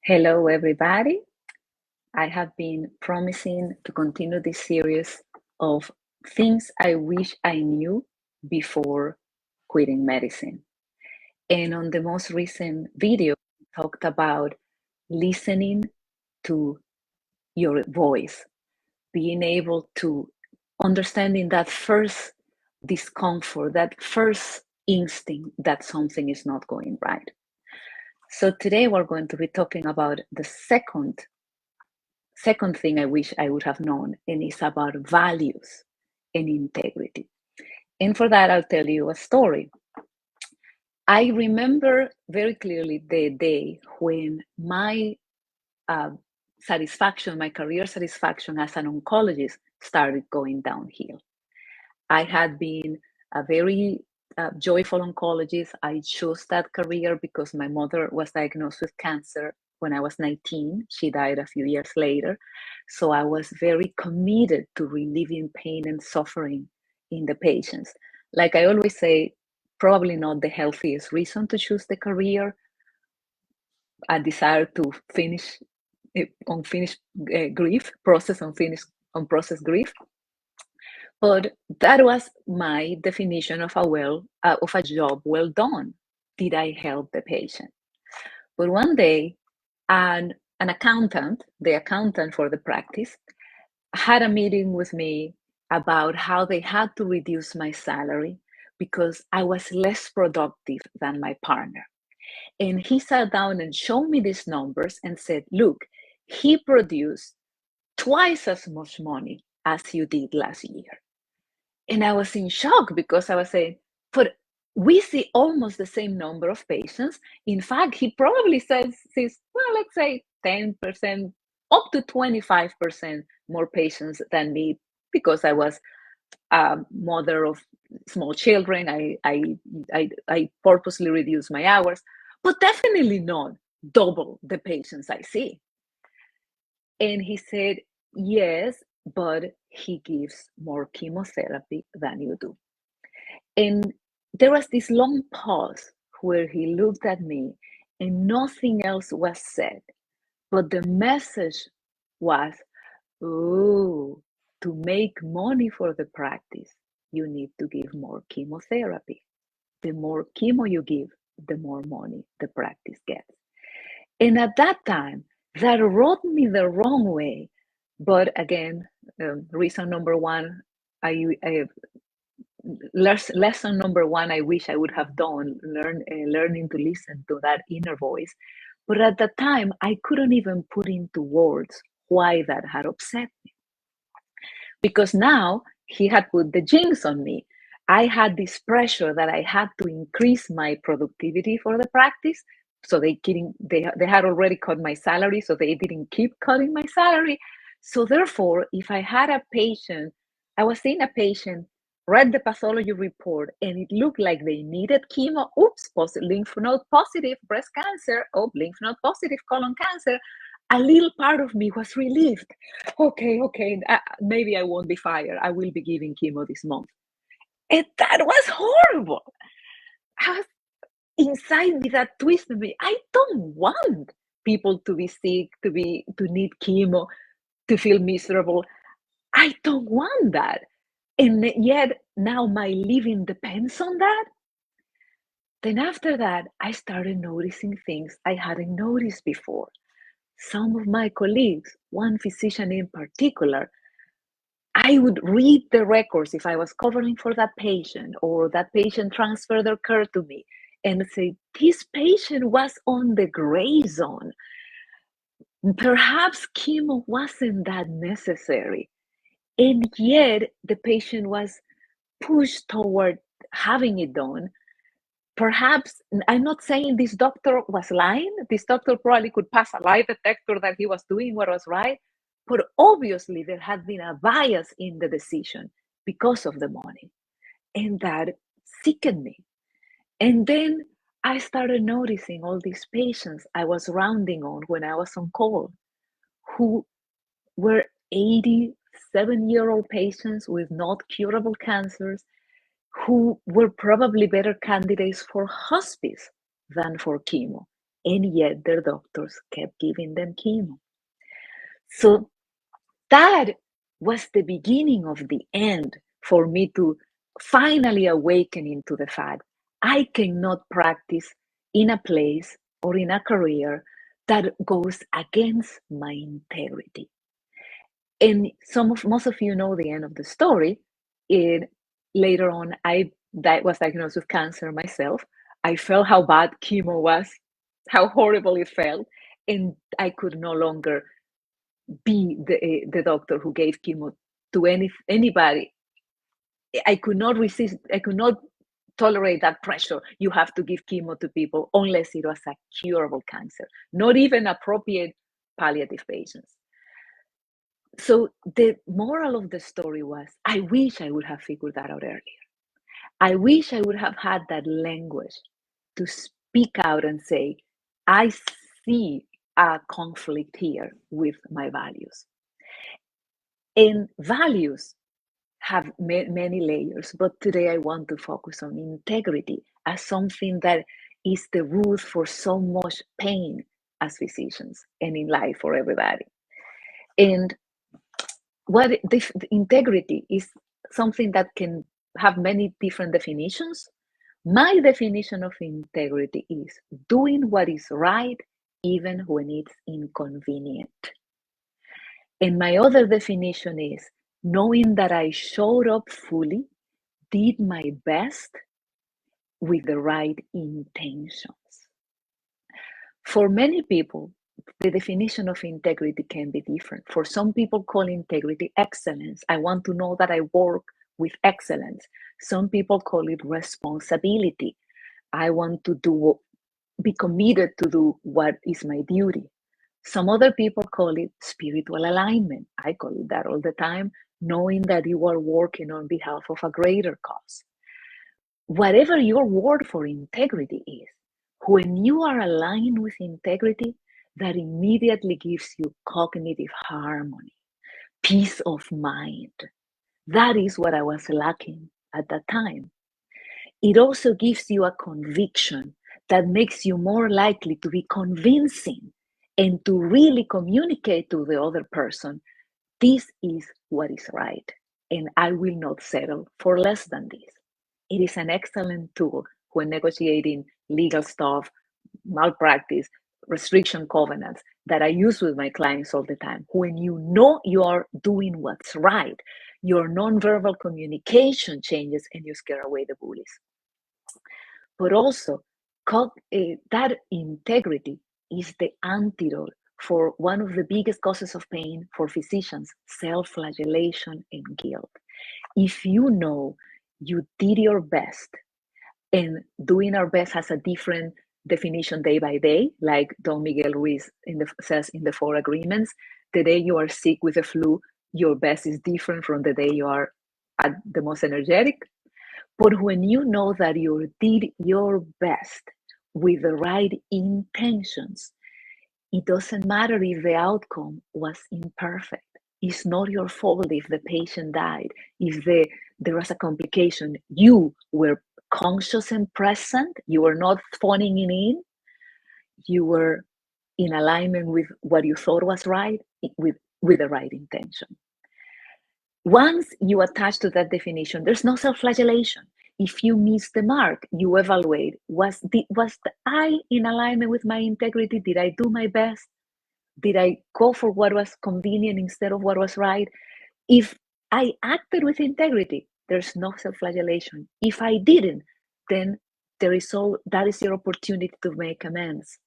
Hello, everybody. I have been promising to continue this series of things I wish I knew before quitting medicine. And on the most recent video, we talked about listening to your voice, being able to understanding that first discomfort, that first instinct that something is not going right. So today we're going to be talking about the second thing I wish I would have known, and it's about values and integrity. And for that, I'll tell you a story. I remember very clearly the day when my uh, satisfaction, my career satisfaction as an oncologist started going downhill. I had been a very joyful oncologist. I chose that career because my mother was diagnosed with cancer when I was 19. She died a few years later. So I was very committed to relieving pain and suffering in the patients. Like I always say, probably not the healthiest reason to choose the career, a desire to finish unfinished grief, process unprocessed grief. But that was my definition of a job well done. Did I help the patient? But one day, an accountant, the accountant for the practice, had a meeting with me about how they had to reduce my salary because I was less productive than my partner. And he sat down and showed me these numbers and said, look, he produced twice as much money as you did last year. And I was in shock because I was saying, but we see almost the same number of patients. In fact, he probably sees, well, let's say 10%, up to 25% more patients than me because I was a mother of small children. I purposely reduced my hours, but definitely not double the patients I see. And he said, yes, but he gives more chemotherapy than you do. And there was this long pause where he looked at me and nothing else was said. But the message was, oh, to make money for the practice, you need to give more chemotherapy. The more chemo you give, the more money the practice gets. And at that time, that rubbed me the wrong way. But again, reason number one, I lesson number one I wish I would have done, learning to listen to that inner voice. But at the time, I couldn't even put into words why that had upset me. Because now he had put the jinx on me. I had this pressure that I had to increase my productivity for the practice. So they had already cut my salary, so they didn't keep cutting my salary. So therefore, if I had a patient, I was seeing a patient, read the pathology report, and it looked like they needed chemo. Oops, lymph node positive breast cancer. Oh, lymph node positive colon cancer. A little part of me was relieved. Okay, maybe I won't be fired. I will be giving chemo this month. And that was horrible. I was inside me that twisted me. I don't want people to be sick, to need chemo, to feel miserable. I don't want that. And yet now my living depends on that. Then after that, I started noticing things I hadn't noticed before. Some of my colleagues, one physician in particular, I would read the records if I was covering for that patient or that patient transferred their care to me and say, this patient was on the gray zone. Perhaps chemo wasn't that necessary. And yet the patient was pushed toward having it done. Perhaps, I'm not saying this doctor was lying. This doctor probably could pass a lie detector that he was doing what was right. But obviously, there had been a bias in the decision because of the money. And that sickened me. And then I started noticing all these patients I was rounding on when I was on call, who were 87-year-old patients with not curable cancers, who were probably better candidates for hospice than for chemo. and yet their doctors kept giving them chemo. So that was the beginning of the end for me to finally awaken into the fact I cannot practice in a place or in a career that goes against my integrity. And most of you know the end of the story. Later on, I was diagnosed with cancer myself. I felt how bad chemo was, how horrible it felt, and I could no longer be the doctor who gave chemo to anybody. I could not resist. I could not tolerate that pressure. You have to give chemo to people unless it was a curable cancer, not even appropriate palliative patients. So the moral of the story was, I wish I would have figured that out earlier. I wish I would have had that language to speak out and say, I see a conflict here with my values. And values have many layers, but today I want to focus on integrity as something that is the root for so much pain as physicians and in life for everybody. And what this integrity is something that can have many different definitions. My definition of integrity is doing what is right even when it's inconvenient. And my other definition is knowing that I showed up fully, did my best with the right intentions. For many people, the definition of integrity can be different. For some people, call integrity excellence. I want to know that I work with excellence. Some people call it responsibility. I want to be committed to do what is my duty. Some other people call it spiritual alignment. I call it that all the time, knowing that you are working on behalf of a greater cause. Whatever your word for integrity is, when you are aligned with integrity, that immediately gives you cognitive harmony, peace of mind. That is what I was lacking at that time. It also gives you a conviction that makes you more likely to be convincing and to really communicate to the other person, this is what is right, and I will not settle for less than this. It is an excellent tool when negotiating legal stuff, malpractice, restriction covenants that I use with my clients all the time. When you know you are doing what's right, your nonverbal communication changes and you scare away the bullies. But also, that integrity is the antidote for one of the biggest causes of pain for physicians, self-flagellation and guilt. If you know you did your best, and doing our best has a different definition day by day, like Don Miguel Ruiz says in the 4 Agreements, the day you are sick with the flu, your best is different from the day you are at the most energetic. But when you know that you did your best with the right intentions, it doesn't matter if the outcome was imperfect. It's not your fault if the patient died, if there was a complication. You were conscious and present. You were not phoning it in. You were in alignment with what you thought was right, with the right intention. Once you attach to that definition, there's no self-flagellation. If you miss the mark, you evaluate, was I in alignment with my integrity? Did I do my best? Did I go for what was convenient instead of what was right? If I acted with integrity, there's no self-flagellation. If I didn't, then that is your opportunity to make amends,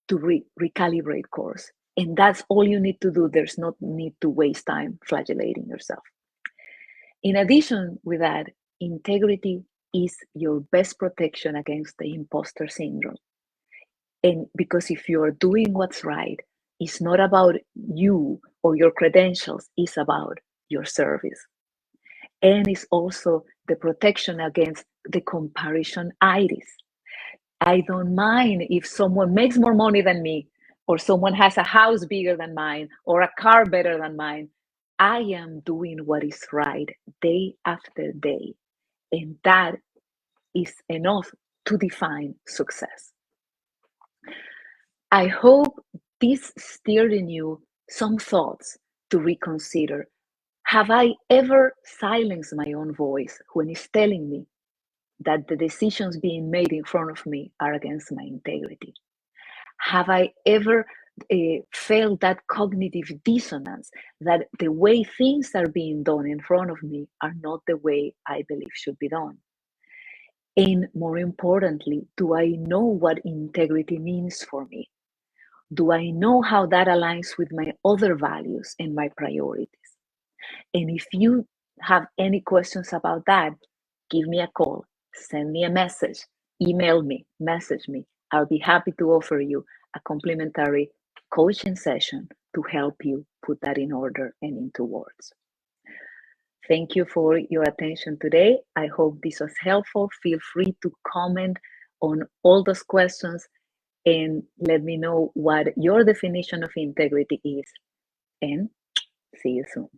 to recalibrate course. And that's all you need to do. There's no need to waste time flagellating yourself. In addition with that, integrity is your best protection against the imposter syndrome. And because if you're doing what's right, it's not about you or your credentials, it's about your service. And it's also the protection against the comparison itis. I don't mind if someone makes more money than me, or someone has a house bigger than mine, or a car better than mine. I am doing what is right day after day. And that is enough to define success. I hope this stirred in you some thoughts to reconsider. Have I ever silenced my own voice when it's telling me that the decisions being made in front of me are against my integrity? Have I ever felt that cognitive dissonance that the way things are being done in front of me are not the way I believe should be done? And more importantly, do I know what integrity means for me? Do I know how that aligns with my other values and my priorities? And if you have any questions about that, give me a call, send me a message, email me, message me. I'll be happy to offer you a complimentary coaching session to help you put that in order and into words. Thank you for your attention today. I hope this was helpful. Feel free to comment on all those questions and let me know what your definition of integrity is. And see you soon.